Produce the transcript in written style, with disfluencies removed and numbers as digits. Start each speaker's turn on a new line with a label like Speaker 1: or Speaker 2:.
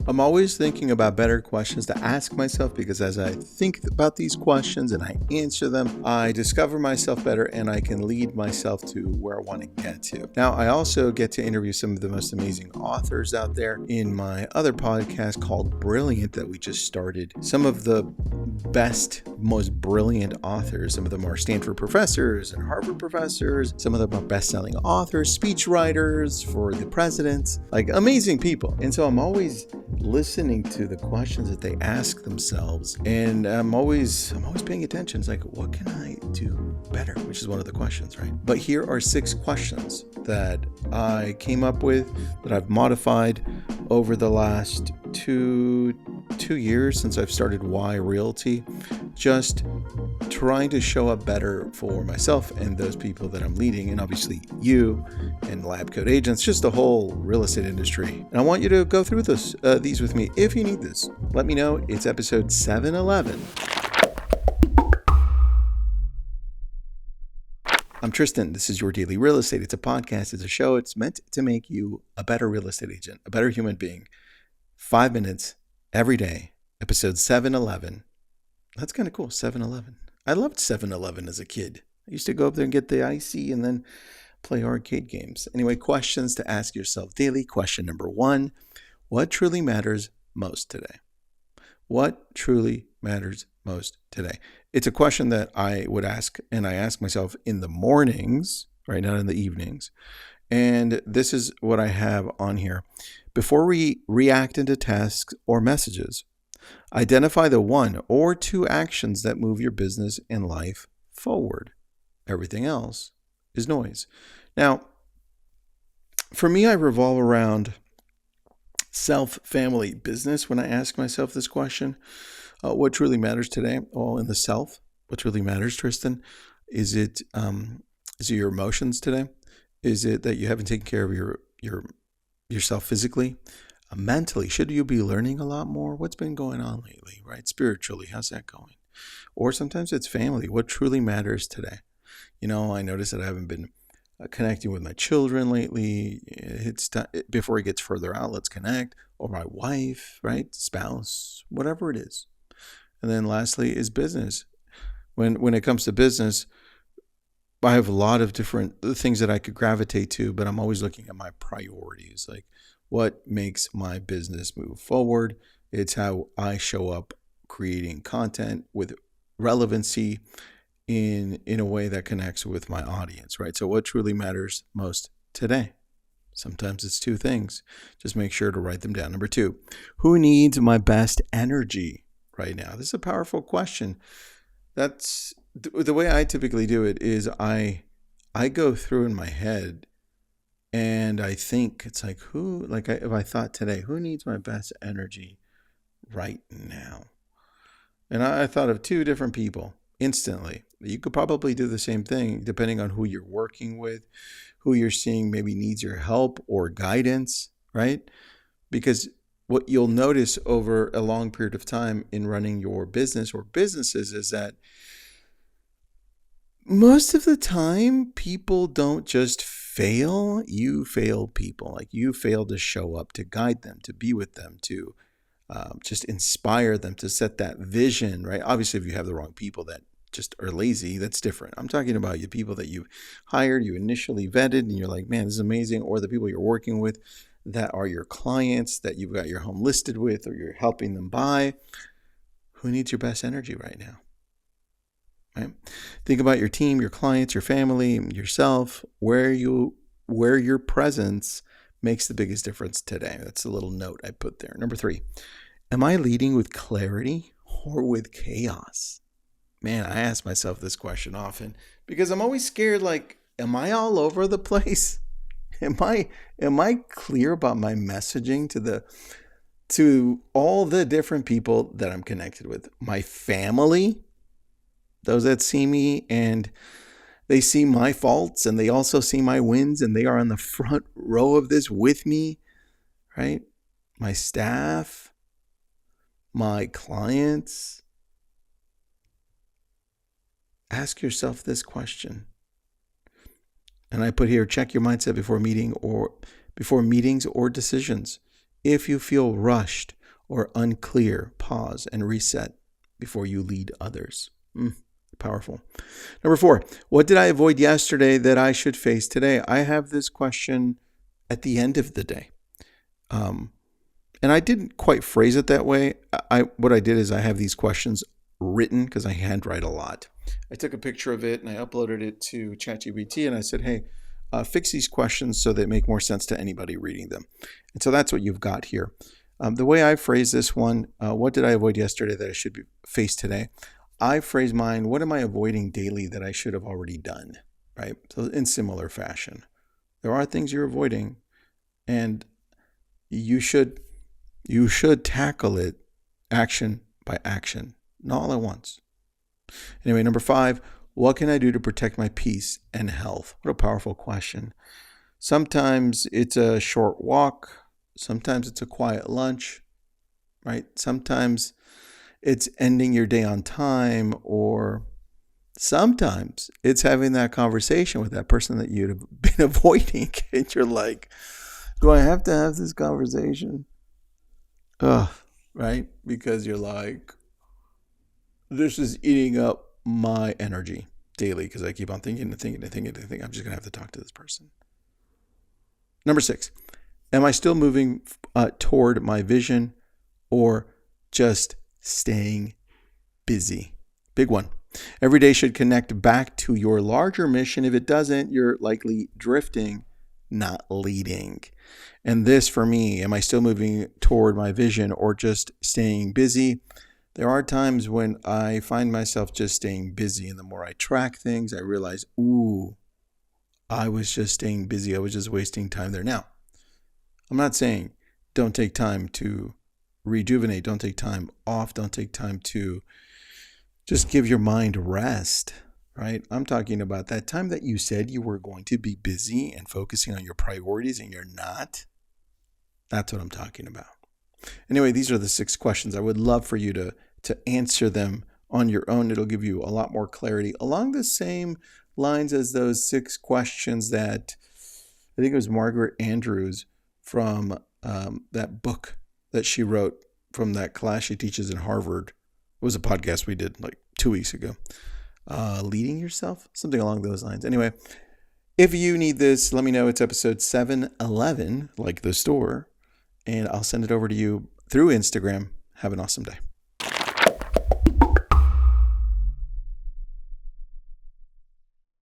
Speaker 1: I'm always thinking about better questions to ask myself because as I think about these questions and I answer them, I discover myself better and I can lead myself to where I want to get to. Now, I also get to interview some of the most amazing authors out there in my other podcast called Brilliant that we just started. Some of the best, most brilliant authors. Some of them are Stanford professors and Harvard professors. Some of them are best-selling authors, speech writers for the presidents, like amazing people. And so I'm always listening to the questions that they ask themselves, and I'm always paying attention. It's like, what can I do better? Which is one of the questions, right? But here are 6 questions that I came up with that I've modified over the last two years since I've started YRealty, just trying to show up better for myself and those people that I'm leading, and obviously you and lab coat agents, just the whole real estate industry. And I want you to go through these with me. If you need this, let me know. It's episode 711. I'm Tristan. This is Your Daily Real Estate. It's a podcast. It's a show. It's meant to make you a better real estate agent, a better human being. 5 minutes every day. Episode 711. That's kind of cool. 711. I loved 7-Eleven as a kid. I used to go up there and get the icy and then play arcade games. Anyway, questions to ask yourself daily. Question number 1. What truly matters most today? What truly matters most today? It's a question that I would ask, and I ask myself in the mornings, right, not in the evenings. And this is what I have on here. Before we react into tasks or messages, identify the 1 or 2 actions that move your business and life forward. Everything else is noise. Now, for me, I revolve around self, family, business when I ask myself this question. What truly matters today? Well, in the self, what truly matters, Tristan? Is it your emotions today? Is it that you haven't taken care of yourself physically? Mentally, should you be learning a lot more? What's been going on lately, right? Spiritually, how's that going? Or sometimes it's family. What truly matters today? I notice that I haven't been connecting with my children lately. Before it gets further out, let's connect. Or my wife, right? Spouse, whatever it is. And then lastly is business. When it comes to business, I have a lot of different things that I could gravitate to, but I'm always looking at my priorities. Like, what makes my business move forward? It's how I show up creating content with relevancy in a way that connects with my audience, right? So what truly matters most today? Sometimes it's 2 things. Just make sure to write them down. Number 2, who needs my best energy right now? This is a powerful question. That's the way I typically do it is I go through in my head and I think it's like, if I thought today, who needs my best energy right now? And I thought of 2 different people instantly. You could probably do the same thing depending on who you're working with, who you're seeing maybe needs your help or guidance, right? Because what you'll notice over a long period of time in running your business or businesses is that most of the time, people don't just fail. You fail people. Like, you fail to show up, to guide them, to be with them, to just inspire them, to set that vision, right? Obviously, if you have the wrong people that just are lazy, that's different. I'm talking about you people that you hired, you initially vetted, and you're like, man, this is amazing. Or the people you're working with that are your clients that you've got your home listed with, or you're helping them buy. Who needs your best energy right now? Right? Think about your team, your clients, your family, yourself, where your presence makes the biggest difference today. That's a little note I put there. Number 3, am I leading with clarity or with chaos? Man, I ask myself this question often because I'm always scared, like, am I all over the place? Am I clear about my messaging to all the different people that I'm connected with? My family, those that see me and they see my faults and they also see my wins and they are on the front row of this with me, right? My staff, my clients. Ask yourself this question. And I put here, check your mindset before meetings or decisions. If you feel rushed or unclear, pause and reset before you lead others. Powerful. Number 4, what did I avoid yesterday that I should face today? I have this question at the end of the day. And I didn't quite phrase it that way. What I did is I have these questions written because I handwrite a lot. I took a picture of it and I uploaded it to ChatGPT and I said, hey, fix these questions so they make more sense to anybody reading them. And so that's what you've got here. The way I phrase this one, what did I avoid yesterday that I should face today? I phrase mine, what am I avoiding daily that I should have already done, right? So in similar fashion, there are things you're avoiding and you should tackle it action by action, not all at once. Anyway, number 5, what can I do to protect my peace and health? What a powerful question. Sometimes it's a short walk. Sometimes it's a quiet lunch, right? Sometimes it's ending your day on time, or sometimes it's having that conversation with that person that you'd have been avoiding. And you're like, do I have to have this conversation? Right? Because you're like, this is eating up my energy daily because I keep on thinking. I'm just going to have to talk to this person. Number 6, am I still moving toward my vision or just staying busy? Big one. Every day should connect back to your larger mission. If it doesn't, you're likely drifting, not leading. And this for me, am I still moving toward my vision or just staying busy? There are times when I find myself just staying busy, and the more I track things, I realize, I was just staying busy. I was just wasting time there. Now, I'm not saying don't take time to rejuvenate, don't take time off, don't take time to just give your mind rest, right? I'm talking about that time that you said you were going to be busy and focusing on your priorities and you're not. That's what I'm talking about. Anyway, these are the 6 questions. I would love for you to answer them on your own. It'll give you a lot more clarity along the same lines as those 6 questions that I think it was Margaret Andrews from that book that she wrote from that class she teaches in Harvard. It was a podcast we did like 2 weeks ago. Leading yourself? Something along those lines. Anyway, if you need this, let me know. It's episode 711, like the store, and I'll send it over to you through Instagram. Have an awesome day.